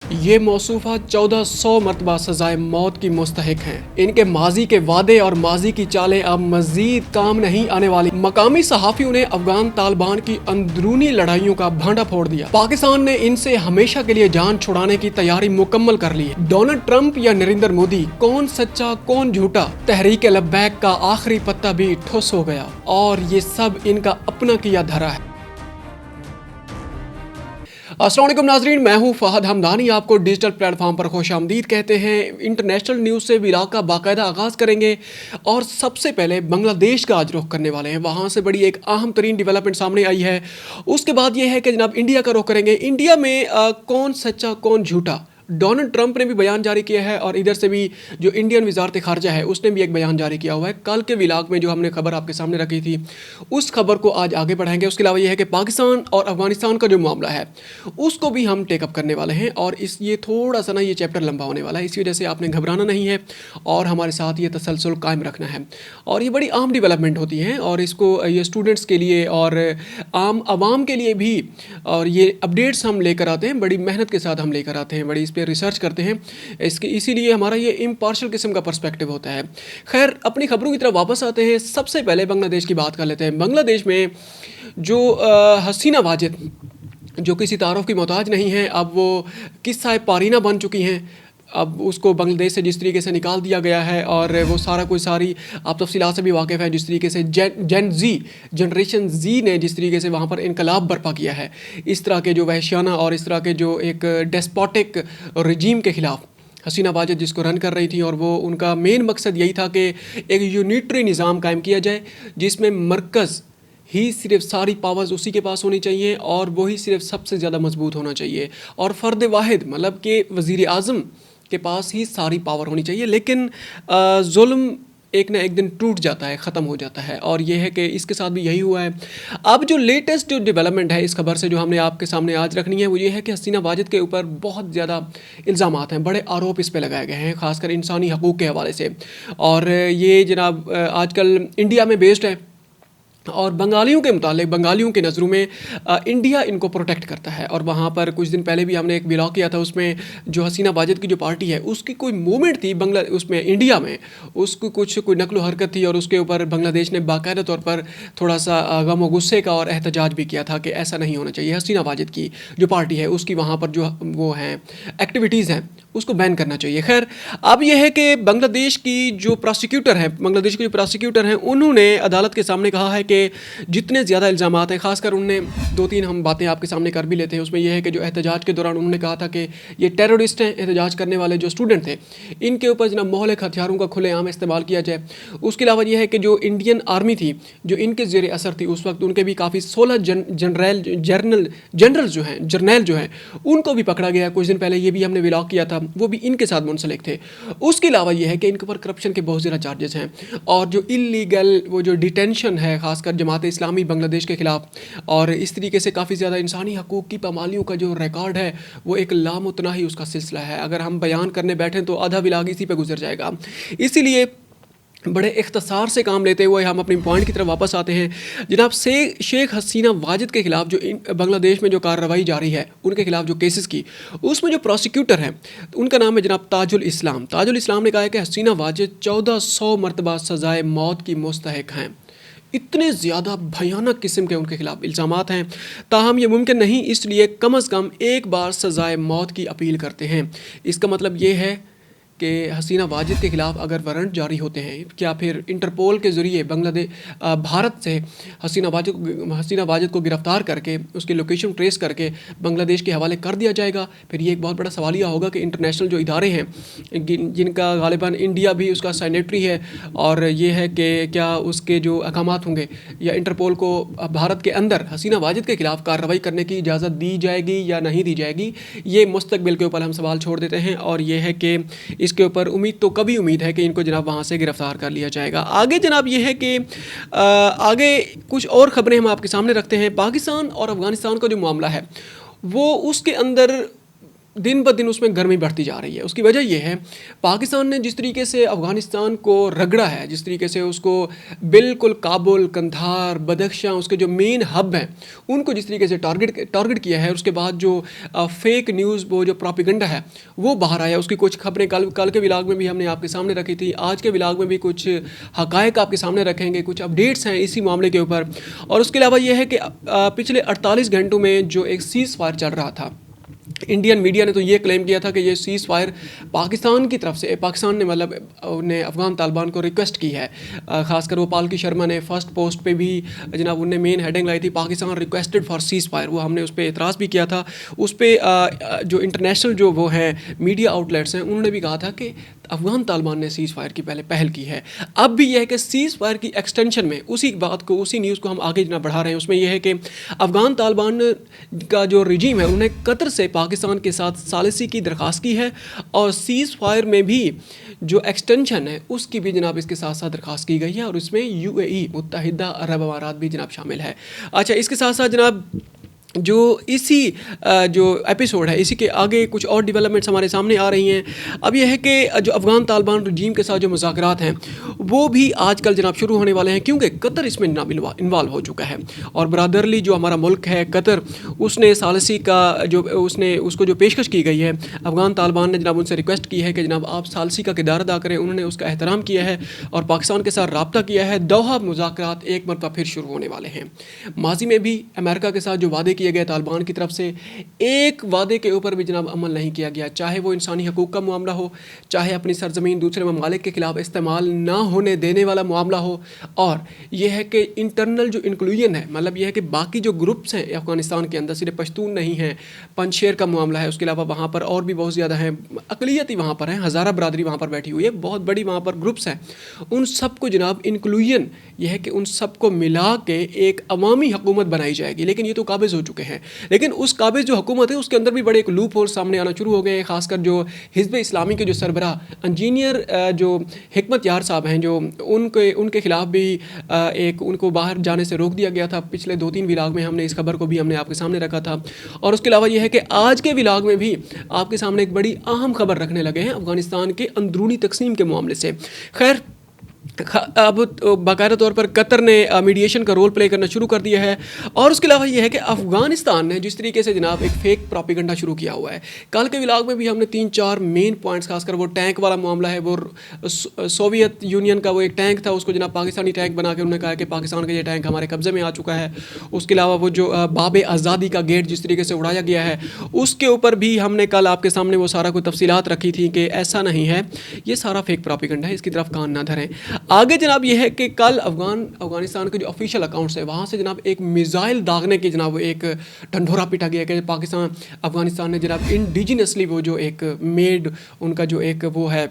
ये मौसूफ़ा 1400 मरतबा सज़ाए मौत की मुस्तहिक हैं। इनके माजी के वादे और माजी की चालें अब मज़ीद काम नहीं आने वाली। मकामी सहाफ़ियों ने अफगान तालिबान की अंदरूनी लड़ाइयों का भांडा फोड़ दिया। पाकिस्तान ने इनसे हमेशा के लिए जान छुड़ाने की तैयारी मुकम्मल कर ली है। डोनाल्ड ट्रंप या नरेंद्र मोदी, कौन सच्चा कौन झूठा? तहरीक लब्बैक का आखिरी पत्ता भी ठुस हो गया और ये सब इनका अपना किया धरा है। अस्सलाम वालेकुम नाजरीन, मैं हूं फहद हमदानी। आपको डिजिटल प्लेटफॉर्म पर खुशामदीद कहते हैं। इंटरनेशनल न्यूज़ से विराग का बाकायदा आगाज़ करेंगे और सबसे पहले बांग्लादेश का आज रुख करने वाले हैं। वहाँ से बड़ी एक अहम तरीन डेवलपमेंट सामने आई है। उसके बाद ये है कि जनाब इंडिया का रुख करेंगे। इंडिया में कौन सच्चा कौन झूठा? डोनाल्ड ट्रंप ने भी बयान जारी किया है और इधर से भी जो इंडियन वजारत खारजा है उसने भी एक बयान जारी किया हुआ है। कल के विलाग में जो हमने खबर आपके सामने रखी थी उस खबर को आज आगे बढ़ाएंगे। उसके अलावा यह है कि पाकिस्तान और अफगानिस्तान का जो मामला है उसको भी हम टेकअप करने वाले हैं और ये थोड़ा सा ना ये चैप्टर लंबा होने वाला है, इसी वजह से आपने घबराना नहीं है और हमारे साथ ये तसलसल कायम रखना है। और ये बड़ी अहम डेवलपमेंट होती हैं और इसको ये स्टूडेंट्स के लिए और आम आवाम के लिए भी, और ये अपडेट्स हम लेकर आते हैं, बड़ी मेहनत के साथ हम लेकर आते हैं, बड़ी इस पर रिसर्च करते हैं इसके, इसीलिए हमारा ये इम्पार्शल किस्म का पर्सपेक्टिव होता है। खैर, अपनी खबरों की तरफ वापस आते हैं। सबसे पहले बांग्लादेश की बात कर लेते हैं। बांग्लादेश में जो हसीना वाजिद, जो किसी तारुफ की मोहताज नहीं है, अब वो किस्सा पारीना बन चुकी हैं। अब उसको बांग्लादेश से जिस तरीके से निकाल दिया गया है और वो सारी आप तफसीलात से भी वाकिफ़ है, जिस तरीके से जनरेशन जी ने जिस तरीके से वहाँ पर इनकलाब बर्पा किया है, इस तरह के जो वहशियाना और इस तरह के जो एक डेस्पोटिक रजीम के ख़िलाफ़ हसीना वाजिद जिसको रन कर रही थी, और वो उनका मेन मकसद यही था कि एक यूनिटरी निज़ाम कायम किया जाए जिसमें मरकज़ ही सिर्फ सारी पावर्स उसी के पास होनी चाहिए और वही सिर्फ सबसे ज़्यादा मजबूत होना चाहिए, और फ़र्द वाहिद मतलब कि वज़ीर आज़म के पास ही सारी पावर होनी चाहिए। लेकिन जुल्म एक ना एक दिन टूट जाता है, ख़त्म हो जाता है, और ये है कि इसके साथ भी यही हुआ है। अब जो लेटेस्ट जो डेवलपमेंट है इस खबर से जो हमने आपके सामने आज रखनी है वो ये है कि हसीना वाजिद के ऊपर बहुत ज़्यादा इल्ज़ामात हैं, बड़े आरोप इस पे लगाए गए हैं, ख़ासकर इंसानी हकूक़ के हवाले से। और ये जनाब आजकल इंडिया में बेस्ड है और बंगालियों के मुतालिक, बंगालियों की नज़रों में इंडिया इनको प्रोटेक्ट करता है। और वहाँ पर कुछ दिन पहले भी हमने एक व्लॉग किया था, उसमें जो हसीना वाजिद की जो पार्टी है उसकी कोई मूवमेंट थी उसमें इंडिया में, उसको कोई नकलो हरकत थी और उसके ऊपर बांग्लादेश ने बाकायदा तौर पर थोड़ा सा गम व गुस्से का और एहतजाज भी किया था कि ऐसा नहीं होना चाहिए। हसीना वाजिद की जो पार्टी है उसकी वहाँ पर जो वो हैं एक्टिविटीज़ हैं उसको बैन करना चाहिए। खैर, अब यह है कि बांग्लादेश की जो प्रोसिक्यूटर हैं उन्होंने अदालत के सामने कहा है कि जितने ज़्यादा इल्ज़ामात हैं, खासकर उनने 2-3 हम बातें आपके सामने कर भी लेते हैं। उसमें यह है कि जो एहतजाज के दौरान उन्होंने कहा था कि ये टेररिस्ट हैं, एहतजाज करने वाले जो स्टूडेंट थे इनके ऊपर जनाब मोहलिक हथियारों का खुलेआम इस्तेमाल किया जाए। उसके अलावा यह है कि जो इंडियन आर्मी थी जो इनके ज़ेर असर थी उस वक्त, उनके भी काफ़ी 16 जनरल जो हैं उनको भी पकड़ा गया। कुछ दिन पहले ये भी हमने व्लॉग किया था, वो भी इनके साथ मुंसलिक थे। उसके अलावा ये है कि इनके ऊपर करप्शन के बहुत ज़्यादा चार्जेस हैं और जो इलीगल वो जो डिटेंशन है खासकर जमात इस्लामी बांग्लादेश के ख़िलाफ़, और इस तरीके से काफ़ी ज़्यादा इंसानी हकूक़ की पामालियों का जो रिकॉर्ड है वो एक लामुतनाही उसका सिलसिला है। अगर हम बयान करने बैठें तो आधा व्लॉग इसी पे गुजर जाएगा। इसीलिए बड़े इख्तसार से काम लेते हुए हम अपनी पॉइंट की तरफ वापस आते हैं। जनाब शेख हसीना वाजिद के ख़िलाफ़ जो बांग्लादेश में जो कार्रवाई जारी है उनके ख़िलाफ़ जो केसेस की, उसमें जो प्रोसिक्यूटर हैं उनका नाम है जनाब ताजुल इस्लाम ने कहा है कि हसीना वाजिद 1400 मरतबा सज़ाए मौत की मुस्तहिक हैं। इतने ज़्यादा भयानक किस्म के उनके ख़िलाफ़ इल्ज़ामात हैं। ताहम ये मुमकिन नहीं, इसलिए कम अज़ कम एक बार सज़ाए मौत की अपील करते हैं। इसका मतलब ये है कि हसीना वाजिद के ख़िलाफ़ अगर वारंट जारी होते हैं, क्या फिर इंटरपोल के ज़रिए भारत से हसीना वाजिद को गिरफ़्तार करके उसकी लोकेशन ट्रेस करके बांग्लादेश के हवाले कर दिया जाएगा? फिर ये एक बहुत बड़ा सवालिया होगा कि इंटरनेशनल जो इदारे हैं जिनका गालिबन इंडिया भी उसका साइनेटरी है, और ये है कि क्या उसके जो अहकामात होंगे या इंटरपोल को भारत के अंदर हसीना वाजिद के ख़िलाफ़ कार्रवाई करने की इजाज़त दी जाएगी या नहीं दी जाएगी, ये मुस्तकबिल के ऊपर हम सवाल छोड़ देते हैं। और ये है कि इसके ऊपर उम्मीद है कि इनको जनाब वहाँ से गिरफ़्तार कर लिया जाएगा। आगे जनाब ये है कि आगे कुछ और ख़बरें हम आपके सामने रखते हैं। पाकिस्तान और अफ़गानिस्तान का जो मामला है वो उसके अंदर दिन ब दिन उसमें गर्मी बढ़ती जा रही है। उसकी वजह यह है, पाकिस्तान ने जिस तरीके से अफ़गानिस्तान को रगड़ा है, जिस तरीके से उसको बिल्कुल काबुल, कंधार, बदख्शां, उसके जो मेन हब हैं उनको जिस तरीके से टारगेट किया है, उसके बाद जो फेक न्यूज़, वो जो प्रोपेगेंडा है वो बाहर आया। उसकी कुछ खबरें कल के व्लॉग में भी हमने आपके सामने रखी थी, आज के व्लॉग में भी कुछ हक़ाइक़ आपके सामने रखेंगे, कुछ अपडेट्स हैं इसी मामले के ऊपर। और उसके अलावा यह है कि पिछले 48 घंटों में जो एक सीज़ फायर चल रहा था, इंडियन मीडिया ने तो ये क्लेम किया था कि ये सीज़ फायर पाकिस्तान की तरफ से, पाकिस्तान ने मतलब उन्हें अफ़गान तालिबान को रिक्वेस्ट की है। ख़ासकर वो पालकी शर्मा ने फर्स्ट पोस्ट पे भी जनाब उनने मेन हेडिंग लाई थी, Pakistan requested for seize fire. वो हमने उस पर एतराज़ भी किया था। उस पर जो इंटरनेशनल जो वो हैं मीडिया आउटलेट्स हैं, उन्होंने भी कहा था कि अफ़गान तालिबान ने सीज़ फायर की पहल की है। अब भी यह है कि सीज़ फायर की एक्सटेंशन में उसी बात को, उसी न्यूज़ को हम आगे जना बढ़ा रहे हैं। उसमें यह है कि अफ़गान तालिबान का जो रजीम है, उन्होंने कतर से पाकिस्तान के साथ सालिसी की दरख्वास्त की है, और सीज़ फायर में भी जो एक्सटेंशन है उसकी भी जनाब इसके साथ साथ दरख्वास्त की गई है, और इसमें UAE, मुत्तहिदा अरब अमारात भी जनाब शामिल है। अच्छा, इसके साथ साथ जनाब जो इसी जो एपिसोड है, इसी के आगे कुछ और डेवलपमेंट्स हमारे सामने आ रही हैं। अब यह है कि जो अफ़गान तालिबान रजीम के साथ जो मुज़ाकरात हैं वो भी आजकल जनाब शुरू होने वाले हैं, क्योंकि कतर इसमें जनाब इन्वॉल्व हो चुका है। और बरादरली जो हमारा मुल्क है कतर, उसने सालिसी का जो उसको जो पेशकश की गई है, अफ़गान तालिबान ने जनाब उनसे रिक्वेस्ट की है कि जनाब आप सालिसी का किरदार अदा करें। उन्होंने उसका एहतराम किया है और पाकिस्तान के साथ रब्ता किया है। दोहा मुज़ाकरात एक मरतबा फिर शुरू होने वाले हैं। माजी में भी अमेरिका के साथ जो वादे किए गए तालिबान की तरफ से, एक वादे के ऊपर भी जनाब अमल नहीं किया गया, चाहे वो इंसानी हकूक़ का मामला हो, चाहे अपनी सरजमीन दूसरे ममालिक के खिलाफ इस्तेमाल ना होने देने वाला मामला हो। और यह है कि इंटरनल जो इंक्लूजन है, मतलब यह है कि बाकी जो ग्रुप्स हैं अफ़गानिस्तान के अंदर, सिर्फ पश्तून नहीं हैं, पंजशेर का मामला है, उसके अलावा वहाँ पर और भी बहुत ज़्यादा हैं, अक़लियत ही वहाँ पर हैं, हज़ारा बरादरी वहाँ पर बैठी हुई है, बहुत बड़ी वहाँ पर ग्रुप्स हैं। उन सबको जनाब इंक्लूजन यह है कि उन सबको मिला के एक अवामी हुकूमत बनाई जाएगी। लेकिन ये तो काबिज़ हो चुके हैं। लेकिन उस काबिज़ जो हुकूमत है उसके अंदर भी बड़े एक लूप होल सामने आना शुरू हो गए हैं। खासकर जो हिज़्ब इस्लामी के जो सरबराह इंजीनियर जो हिकमत यार साहब हैं, जो उनके खिलाफ भी एक उनको बाहर जाने से रोक दिया गया था। पिछले 2-3 व्लॉग में हमने इस खबर को भी हमने आपके सामने रखा था। और उसके अलावा यह है कि आज के व्लॉग में भी आपके सामने एक बड़ी अहम खबर रखने लगे हैं अफ़गानिस्तान के अंदरूनी तकसीम के मामले से। खैर, अब बाकायदा तौर पर कतर ने मीडिएशन का रोल प्ले करना शुरू कर दिया है। और उसके अलावा यह है कि अफ़गानिस्तान ने जिस तरीके से जनाब एक फेक प्रोपेगेंडा शुरू किया हुआ है, कल के व्लॉग में भी हमने 3-4 मेन पॉइंट्स, खासकर वो टैंक वाला मामला है, वो सोवियत यूनियन का वो एक टैंक था, उसको जनाब पाकिस्तानी टैंक बना के उन्होंने कहा कि पाकिस्तान का ये टैंक हमारे कब्ज़े में आ चुका है। उसके अलावा वो जो बाब आज़ादी का गेट जिस तरीके से उड़ाया गया है, उसके ऊपर भी हमने कल आपके सामने वो सारा कुछ तफसीलात रखी थी कि ऐसा नहीं है, ये सारा फेक प्रोपेगेंडा है, इसकी तरफ कान ना धरें। आगे जनाब यह है कि कल अफ़गानिस्तान के जो ऑफिशियल अकाउंट्स है वहाँ से जनाब एक मिसाइल दागने की जनाब एक ढंढोरा पीटा गया कि अफ़गानिस्तान ने जनाब इंडिजिनसली वो जो एक मेड, उनका जो एक वो है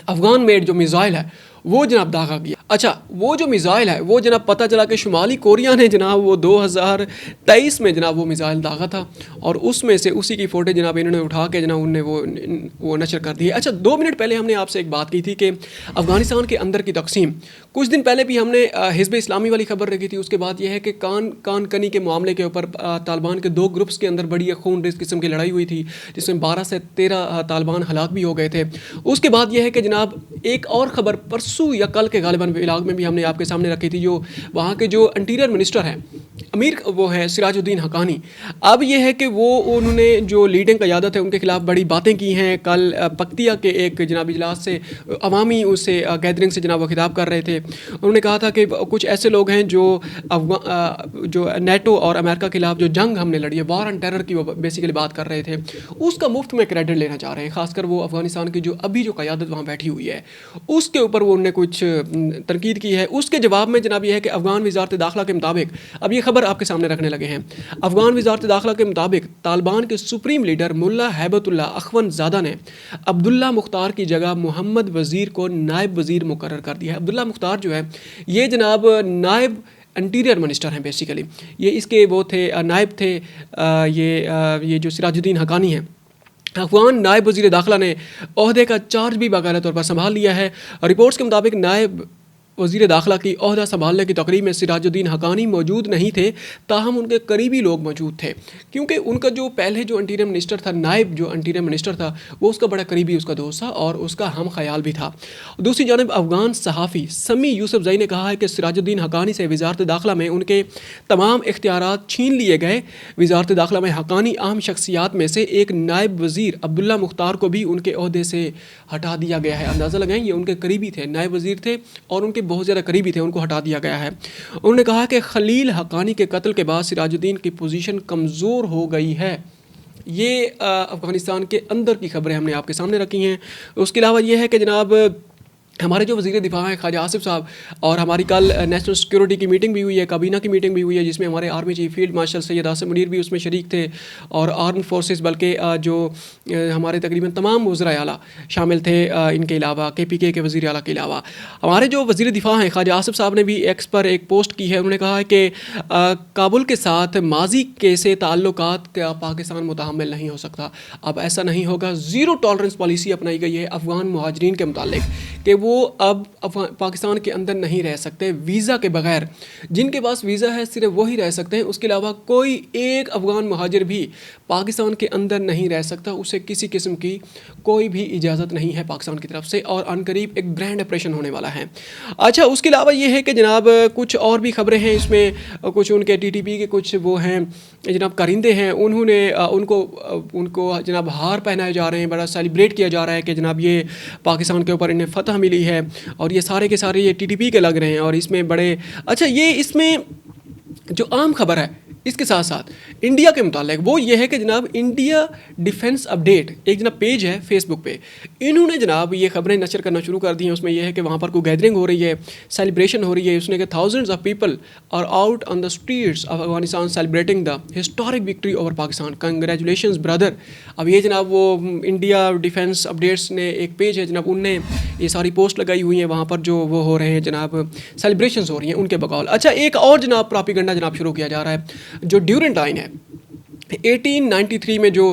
अफ़गान मेड जो मिसाइल है वो जनाब दागा गया। अच्छा, वो जो मिसाइल है वो जनाब पता चला कि शुमाली कोरिया ने जनाब वो 2023 में जनाब वो मिसाइल दागा था, और उसमें से उसी की फ़ोटो जनाब इन्होंने उठा के जनाब उनने वो नशर कर दी है। अच्छा, 2 मिनट पहले हमने आपसे एक बात की थी कि अफ़गानिस्तान के अंदर की तकसीम, कुछ दिन पहले भी हमने हिज़्ब इस्लामी वाली खबर रखी थी। उसके बाद यह है कि कान कनी के मामले के ऊपर तालिबान के 2 ग्रुप्स के अंदर बड़ी खून रेज़ किस्म की लड़ाई हुई थी, जिसमें 12 से 13 तालिबान हलाक भी हो गए थे। उसके बाद यह है कि जनाब एक और ख़बर परसों या कल के गालिबन व्लॉग में भी हमने आपके सामने रखी थी, जो वहाँ के जो इंटीरियर मिनिस्टर हैं अमीर, वो है सिराजुद्दीन हक्कानी। अब यह है कि वो उन्होंने जो लीडिंग क़यादत है उनके खिलाफ बड़ी बातें की हैं। कल पक्तिया के एक जनाब इजलास से अवामी उससे गैदरिंग से जनाब वो खिताब कर रहे थे। उन्होंने कहा था कि कुछ ऐसे लोग हैं जो नेटो और अमेरिका के खिलाफ जो जंग हमने लड़ी है, वॉर ऑन टेरर की वो बेसिकली बात कर रहे थे, उसका मुफ्त में क्रेडिट लेना चाह रहे हैं। खासकर वो अफ़गानिस्तान की जो अभी जो क़यादत वहाँ बैठी हुई है उसके ऊपर वो उन्होंने कुछ तनकीद की है। उसके जवाब में जनाब यह है कि अफ़गान वज़ारत दाखिला के मुताबिक, अब ये खबर आपके सामने रखने लगे हैं, अफ़गान वज़ारत दाखिला के मुताबिक तालिबान के सुप्रीम लीडर मुल्ला हैबतुल्ला अख़वंदज़ादा ने अब्दुल्ला मुख्तार की जगह मोहम्मद वज़ीर को नायब वज़ीर मुकर्रर कर दिया है। अब्दुल्ला मुख्तार जो है ये जनाब नायब इंटीरियर मिनिस्टर हैं बेसिकली, ये इसके वो थे नायब थे। ये जो सिराजुद्दीन हक्कानी हैं, अफ़गान नायब वज़ीर दाखिला ने ओहदे का चार्ज भी बाकायदा तौर पर संभाल लिया है। रिपोर्ट्स के मुताबिक नायब वज़ीर दाखिला की ओहदा संभालने की तकरीब में सिराजुद्दीन हक़ानी मौजूद नहीं थे, ताहम उनके करीबी लोग मौजूद थे, क्योंकि उनका जो पहले जो इंटीरियर मिनिस्टर था, नायब जो इंटीरियर मिनिस्टर था, वो उसका बड़ा करीबी उसका दोस्त था और उसका हम ख्याल भी था। दूसरी जानब अफ़गान सहाफ़ी समी यूसुफ़ज़ई ने कहा है कि सिराजुद्दीन हक़ानी से वज़ारत दाखिला में उनके तमाम इख्तियारात छीन लिए गए। वज़ारत दाखिला में हक़ानी अहम शख्सियात में से एक नायब वज़ीर अब्दुल्ला मुख्तार को भी उनके ओहदे से हटा दिया गया है। अंदाज़ा लगाएं, ये उनके करीबी थे, नायब वज़ीर थे और उनके बहुत ज़्यादा करीबी थे, उनको हटा दिया गया है। उन्होंने कहा कि खलील हक़ानी के कत्ल के बाद सिराजुद्दीन की पोजीशन कमज़ोर हो गई है। ये अफ़गानिस्तान के अंदर की खबरें हमने आपके सामने रखी हैं। उसके अलावा ये है कि जनाब हमारे जो वज़ीर दिफा हैं ख्वाजा आसिफ साहब, और हमारी कल नेशनल सिक्योरिटी की मीटिंग भी हुई है, काबीना की मीटिंग भी हुई है, जिसमें हमारे army chief field marshal Syed Asim Munir भी उसमें शरीक थे और आर्म फोर्सेस बल्कि जो हमारे तकरीबन तमाम वज़राए आला शामिल थे। इनके अलावा KPK के वज़ीर आला के अलावा हमारे जो वज़ीर दिफा हैं ख्वाजा आसिफ साहब ने भी एक्स पर एक पोस्ट की है। उन्होंने कहा है कि काबुल के साथ माजी के से ताल्लुकात का पाकिस्तान मुतहम्मिल नहीं हो सकता। अब ऐसा नहीं होगा। ज़ीरो टॉलरेंस पॉलिसी अपनाई गई है अफ़गान मुहाजिरीन के मुतालिक कि वो अब पाकिस्तान के अंदर नहीं रह सकते वीज़ा के बगैर। जिनके पास वीज़ा है सिर्फ वही रह सकते हैं, उसके अलावा कोई एक अफ़गान मुहाजिर भी पाकिस्तान के अंदर नहीं रह सकता। उसे किसी किस्म की कोई भी इजाज़त नहीं है पाकिस्तान की तरफ से और अनकरीब एक ग्रैंड ऑपरेशन होने वाला है। अच्छा, उसके अलावा ये है कि जनाब कुछ और भी खबरें हैं इसमें। कुछ उनके TTP के कुछ वो हैं जनाब कारिंदे हैं, उन्होंने उनको जनाब हार पहनाए जा रहे हैं, बड़ा सेलिब्रेट किया जा रहा है कि जनाब ये पाकिस्तान के ऊपर इन्हें फ़तह मिली है और ये सारे के सारे ये TTP के लग रहे हैं। और इसमें बड़े अच्छा, ये इसमें जो आम खबर है इसके साथ साथ इंडिया के मुतालिक वो ये है कि जनाब इंडिया डिफेंस अपडेट एक जनाब पेज है फेसबुक पे, इन्होंने जनाब ये खबरें नशर करना शुरू कर दी हैं। उसमें यह है कि वहाँ पर कोई गैदरिंग हो रही है, सेलिब्रेशन हो रही है। उसने कि thousands of people are out on the streets of Afghanistan celebrating the historic victory over Pakistan, congratulations brother. अब ये जनाब वो इंडिया डिफेंस अपडेट्स ने एक पेज है जनाब, उनने ये सारी पोस्ट लगाई हुई हैं वहाँ पर जो वो हो रहे हैं जनाब, सेलिब्रेशंस हो रही हैं उनके बकौल। अच्छा, एक और जनाब प्रोपेगेंडा जनाब शुरू किया जा रहा है। जो ड्यूरेंट लाइन है 1893 में जो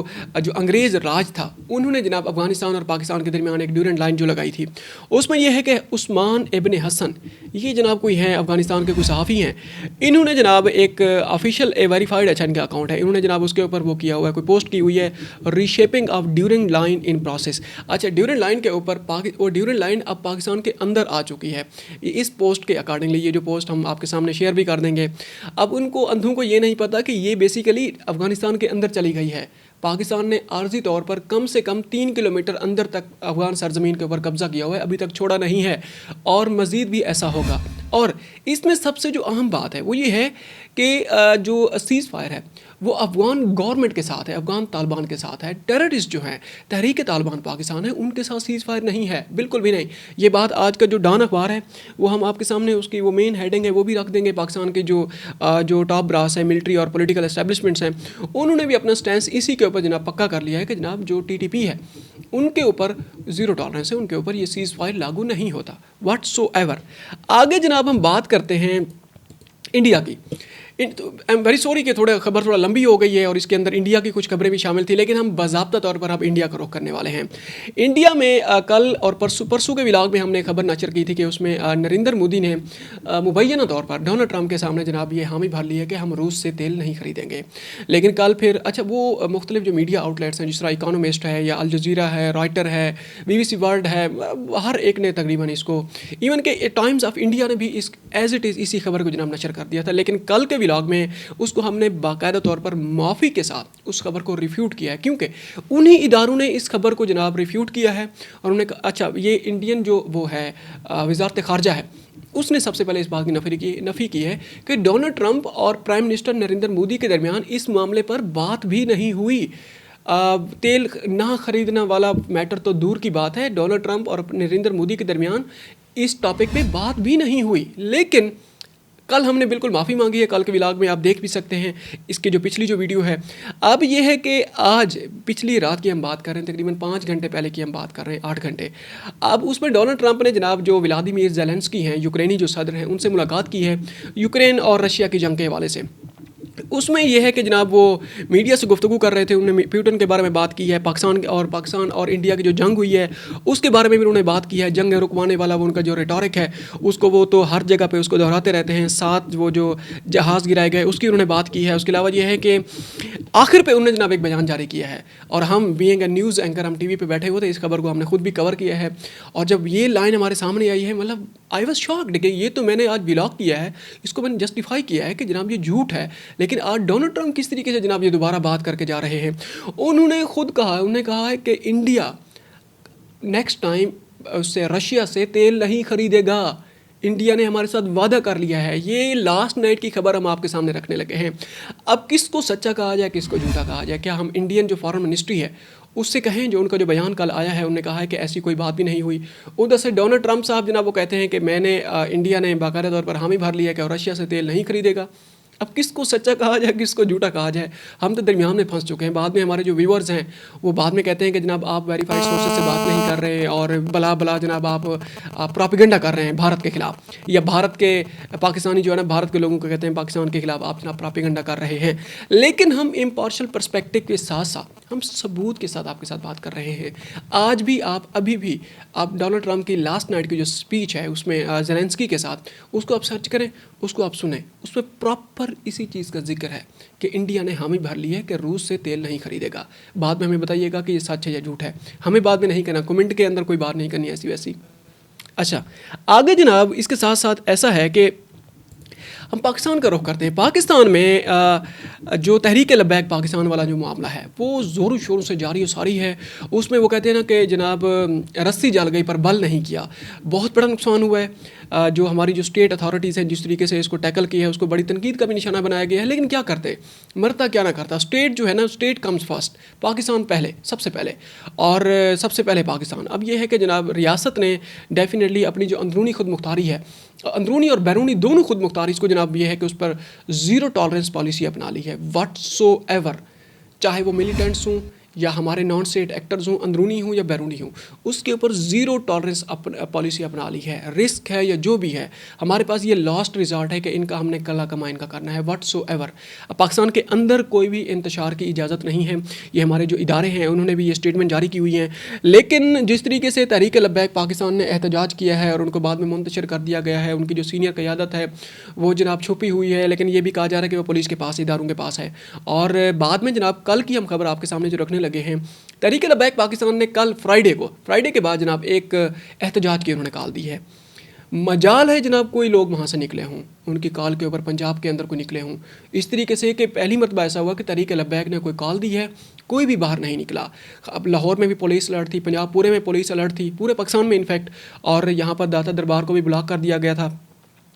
अंग्रेज़ राज था, उन्होंने जनाब अफ़गानिस्तान और पाकिस्तान के दरमियान एक ड्यूरेंट लाइन जो लगाई थी, उसमें यह है कि उस्मान इब्न हसन, ये जनाब कोई हैं अफ़गानिस्तान के कोई सहाफ़ी हैं, इन्होंने जनाब एक ऑफिशियल वेरीफाइड अच्छा इनका अकाउंट है, इन्होंने जनाब उसके ऊपर वो किया हुआ है, कोई पोस्ट की हुई है reshaping of Durand Line in process. अच्छा, ड्यूरेंट लाइन के ऊपर वो ड्यूरेंट लाइन अब पाकिस्तान के अंदर आ चुकी है। इस पोस्ट के अकॉर्डिंगली ये जो पोस्ट हम आपके सामने शेयर भी कर देंगे। अब उनको अंधों को ये नहीं पता कि ये बेसिकली अफ़गानिस्तान के अंदर चली गई है। पाकिस्तान ने आर्जी तौर पर कम से कम 3 किलोमीटर अंदर तक अफ़गान सरजमीन के ऊपर कब्जा किया हुआ है, अभी तक छोड़ा नहीं है और मज़ीद भी ऐसा होगा। और इसमें सबसे जो अहम बात है वो ये है कि जो सीज़ फायर है वो अफ़गान गवर्नमेंट के साथ है, अफ़गान तालिबान के साथ है। टेररिस्ट जो हैं तहरीक तालिबान पाकिस्तान है, उनके साथ सीज़ फायर नहीं है, बिल्कुल भी नहीं। ये बात आज का जो डॉन अखबार है वो हम आपके सामने उसकी वो मेन हेडिंग है वो भी रख देंगे। पाकिस्तान के जो टॉप ब्रास है, मिलिट्री और पॉलिटिकल एस्टेब्लिशमेंट्स हैं, उन्होंने भी अपना स्टैंस इसी के ऊपर जनाब पक्का कर लिया है कि जनाब जो TTP है उनके ऊपर ज़ीरो टॉलरेंस है, उनके ऊपर ये सीज़ फायर लागू नहीं होता व्हाटसोएवर। आगे जनाब हम बात करते हैं इंडिया की। आई एम वेरी सॉरी कि खबर थोड़ा लंबी हो गई है और इसके अंदर इंडिया की कुछ खबरें भी शामिल थी, लेकिन हम बाज़ाब्ता तौर पर अब इंडिया का रुख करने वाले हैं। इंडिया में कल और परसों के व्लॉग में हमने खबर नशर की थी कि उसमें नरेंद्र मोदी ने मुबैना तौर पर डोनाल्ड ट्रंप के सामने जनाब ये हामी भर ली है कि हम रूस से तेल नहीं खरीदेंगे। लेकिन कल फिर अच्छा वो मुख्तलिफ जो मीडिया आउटलेट्स हैं जिस तरह इकोनॉमिस्ट है या अल जज़ीरा है, रॉयटर है, BBC वर्ल्ड है, हर एक ने तकरीबन इसको, इवन के टाइम्स ऑफ इंडिया ने भी इस एज इट इज़ इसी खबर को जनाब नशर कर दिया था। लेकिन कल के व्लॉग में उसको हमने बाकायदा तौर पर माफ़ी के साथ उस खबर को रिफ्यूट किया है, क्योंकि उन्हीं इदारों ने इस खबर को जनाब रिफ्यूट किया है और उन्होंने कहा अच्छा ये इंडियन जो वो है वज़ारत ख़ारजा है उसने सबसे पहले इस बात की नफ़ी की है कि डोनाल्ड ट्रंप और प्राइम मिनिस्टर नरेंद्र मोदी के दरमियान इस मामले पर बात भी नहीं हुई। तेल ना ख़रीदना वाला मैटर तो दूर की बात है, डोनाल्ड ट्रंप और नरेंद्र मोदी के दरमियान इस टॉपिक पे बात भी नहीं हुई। लेकिन कल हमने बिल्कुल माफ़ी मांगी है, कल के व्लॉग में आप देख भी सकते हैं इसके जो पिछली जो वीडियो है। अब ये है कि आज पिछली रात की हम बात कर रहे हैं, तकरीबन 5 घंटे पहले की हम बात कर रहे हैं, 8 घंटे। अब उसमें डोनाल्ड ट्रंप ने जनाब जो व्लादिमीर ज़ेलेंस्की हैं यूक्रेनी जो सदर हैं उनसे मुलाकात की है यूक्रेन और रशिया की जंग के हवाले से। उसमें यह है कि जनाब वो मीडिया से गुफ्तगू कर रहे थे, उन्होंने प्यूटन के बारे में बात की है, पाकिस्तान और इंडिया की जो जंग हुई है उसके बारे में भी उन्होंने बात की है। जंग रुकवाने वाला वो उनका जो रेटोरिक है उसको वो तो हर जगह पे उसको दोहराते रहते हैं। साथ वो जो जहाज़ गिराए गए उसकी उन्होंने बात की है। उसके अलावा यह है कि आखिर पे उन्होंने जनाब एक बयान जारी किया है, और हम बीइंग ए न्यूज़ एंकर हम टीवी पे बैठे हुए थे, इस खबर को हमने खुद भी कवर किया है। और जब ये लाइन हमारे सामने आई है, मतलब आई वॉज शॉक्ड कि ये तो मैंने आज व्लॉग किया है, इसको मैंने जस्टिफाई किया है कि जनाब ये झूठ है, लेकिन आज डोनाल्ड ट्रंप किस तरीके से जनाब ये दोबारा बात करके जा रहे हैं। उन्होंने खुद कहा, उन्होंने कहा है कि इंडिया नेक्स्ट टाइम उससे रशिया से तेल नहीं खरीदेगा। इंडिया ने हमारे साथ वादा कर लिया है। ये लास्ट नाइट की खबर हम आपके सामने रखने लगे हैं। अब किसको सच्चा कहा जाए, किसको झूठा कहा जाए? क्या हम इंडियन जो फॉरेन मिनिस्ट्री है उससे कहें, जो उनका जो बयान कल आया है, उन्होंने कहा है कि ऐसी कोई बात भी नहीं हुई। उधर से डोनाल्ड ट्रंप साहब जनाब वो कहते हैं कि इंडिया ने बाकायदा तौर पर हामी भर लिया कि रशिया से तेल नहीं खरीदेगा। अब किसको सच्चा कहा जाए, किसको झूठा कहा जाए? हम तो दरमियान में फंस चुके हैं। बाद में हमारे जो व्यूअर्स हैं वो बाद में कहते हैं कि जनाब आप वेरीफाइड सोर्सेज से बात नहीं कर रहे हैं, और बला बला जनाब आप प्रोपेगेंडा कर रहे हैं भारत के खिलाफ, या भारत के पाकिस्तानी जो है ना, भारत के लोगों को कहते हैं पाकिस्तान के खिलाफ आप जनाब प्रोपेगेंडा कर रहे हैं। लेकिन हम इम्पार्शल पर्सपेक्टिव के साथ साथ हम सबूत के साथ आपके साथ बात कर रहे हैं। आज भी अभी भी आप डोनाल्ड ट्रंप की लास्ट नाइट की जो स्पीच है उसमें ज़ेलेंस्की के साथ, उसको आप सर्च करें, उसको आप सुने, उस पर प्रॉपर इसी चीज़ का जिक्र है कि इंडिया ने हामी भर ली है कि रूस से तेल नहीं खरीदेगा। बाद में हमें बताइएगा कि ये सच है या झूठ है, हमें बाद में नहीं कहना, कमेंट के अंदर कोई बात नहीं करनी ऐसी वैसी। अच्छा, आगे जनाब इसके साथ साथ ऐसा है कि हम पाकिस्तान का रुख करते हैं। पाकिस्तान में जो तहरीक लब्बैक पाकिस्तान वाला जो मामला है वो ज़ोरों शोरों से जारी और सारी है। उसमें वो कहते हैं ना कि जनाब रस्सी जल गई पर बल नहीं किया। बहुत बड़ा नुकसान हुआ है। जो हमारी जो स्टेट अथॉरिटीज़ हैं जिस तरीके से इसको टैकल किया है उसको बड़ी तनकीद का भी निशाना बनाया गया है। लेकिन क्या करते, मरता क्या ना करता। स्टेट जो है ना, स्टेट कम्स फर्स्ट, पाकिस्तान पहले, सबसे पहले, और सबसे पहले पाकिस्तान। अब ये है कि जनाब रियासत ने डेफिनेटली अपनी जो अंदरूनी खुद मुख्तारी है, अंदरूनी और बैरूनी दोनों खुद मुख्तारी, इसको जनाब ये है कि उस पर ज़ीरो टॉलरेंस पॉलिसी अपना ली है। व्हाटसोएवर, चाहे वो मिलिटेंट्स हों या हमारे नॉन स्टेट एक्टर्स हों, अंदरूनी हों या बैरूनी हों, उसके ऊपर ज़ीरो टॉलरेंस पॉलिसी अपना ली है। रिस्क है या जो भी है, हमारे पास ये लास्ट रिजॉर्ट है कि इनका हमने कला कमा इनका करना है। व्हाटसोएवर, पाकिस्तान के अंदर कोई भी इंतशार की इजाज़त नहीं है। ये हमारे जो इदारे हैं उन्होंने भी ये स्टेटमेंट जारी की हुई हैं। लेकिन जिस तरीके से तहरीक लब्बैक पाकिस्तान ने एहतजाज किया है और उनको बाद में मुंतशिर कर दिया गया है, उनकी जो सीनियर क़यादत है वो जनाब छुपी हुई है, लेकिन ये भी कहा जा रहा है कि वो पुलिस के पास, इदारों के पास है। और बाद में जनाब कल की हम खबर आपके सामने जो रखने लगे हैं, तहरीक लब्बैक पाकिस्तान ने कल फ्राइडे के बाद जनाब एक एहतजाज की उन्होंने कॉल दी है। मजाल है जनाब कोई लोग वहाँ से निकले हों, उनकी कॉल के ऊपर पंजाब के अंदर कोई निकले हों, इस तरीके से कि पहली मरतबा ऐसा हुआ कि तहरीक लब्बैक ने कोई कॉल दी है, कोई भी बाहर नहीं निकला। अब लाहौर में भी पुलिस अलर्ट थी, पंजाब पूरे में पुलिस अलर्ट थी, पूरे पाकिस्तान में इनफैक्ट, और यहाँ पर दाता दरबार को भी ब्लॉक कर दिया गया था,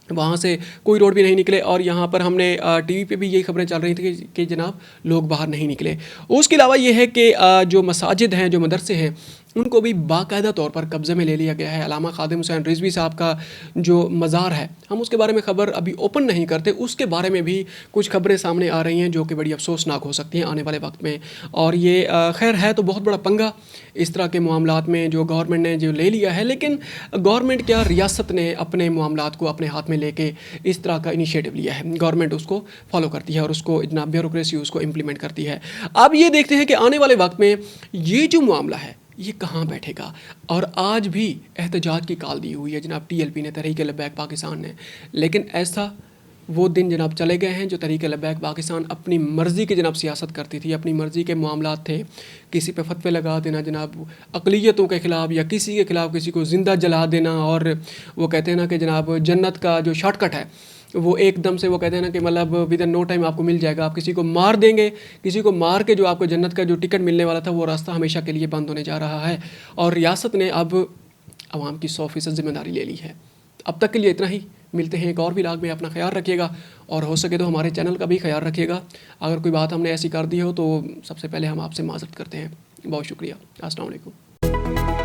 वहाँ से कोई रोड भी नहीं निकले। और यहाँ पर हमने टीवी पे भी यही खबरें चल रही थी कि जनाब लोग बाहर नहीं निकले। उसके अलावा ये है कि जो मसाजिद हैं, जो मदरसे हैं, उनको भी बाकायदा तौर पर कब्ज़े में ले लिया गया है। अल्लामा खादिम हुसैन रिजवी साहब का जो मज़ार है, हम उसके बारे में ख़बर अभी ओपन नहीं करते, उसके बारे में भी कुछ खबरें सामने आ रही हैं जो कि बड़ी अफसोसनाक हो सकती हैं आने वाले वक्त में। और ये खैर है तो बहुत बड़ा पंगा इस तरह के मामलात में जो गवर्नमेंट ने जो ले लिया है। लेकिन गवर्नमेंट क्या, रियासत ने अपने मामलात को अपने हाथ में लेके इस तरह का इनिशिएटिव लिया है, गवर्नमेंट उसको फॉलो करती है और उसको इतना ब्यूरोक्रेसी उसको इम्प्लीमेंट करती है। अब ये देखते हैं कि आने वाले वक्त में ये जो मामला है ये कहाँ बैठेगा। और आज भी एहतजाज की कॉल दी हुई है जनाब TLP ने, तहरीक लब्बैक पाकिस्तान ने। लेकिन ऐसा वो दिन जनाब चले गए हैं जो तहरीक लब्बैक पाकिस्तान अपनी मर्ज़ी की जनाब सियासत करती थी, अपनी मर्ज़ी के मामलात थे। किसी पे फतवे लगा देना जनाब अक़लियतों के ख़िलाफ़, या किसी के ख़िलाफ़ किसी को ज़िंदा जला देना। और वो कहते हैं ना कि जनाब जन्नत का जो शॉर्टकट है वो एकदम से वो कहते हैं ना कि मतलब विद इन नो टाइम आपको मिल जाएगा। आप किसी को मार देंगे, किसी को मार के जो आपको जन्नत का जो टिकट मिलने वाला था वो रास्ता हमेशा के लिए बंद होने जा रहा है। और रियासत ने अब आवाम की 100% ज़िम्मेदारी ले ली है। अब तक के लिए इतना ही, मिलते हैं एक और व्लॉग में। अपना ख्याल रखिएगा और हो सके तो हमारे चैनल का भी ख्याल रखिएगा। अगर कोई बात हमने ऐसी कर दी हो तो सबसे पहले हम आपसे माज़रत करते हैं। बहुत शुक्रिया। अस्सलाम वालेकुम।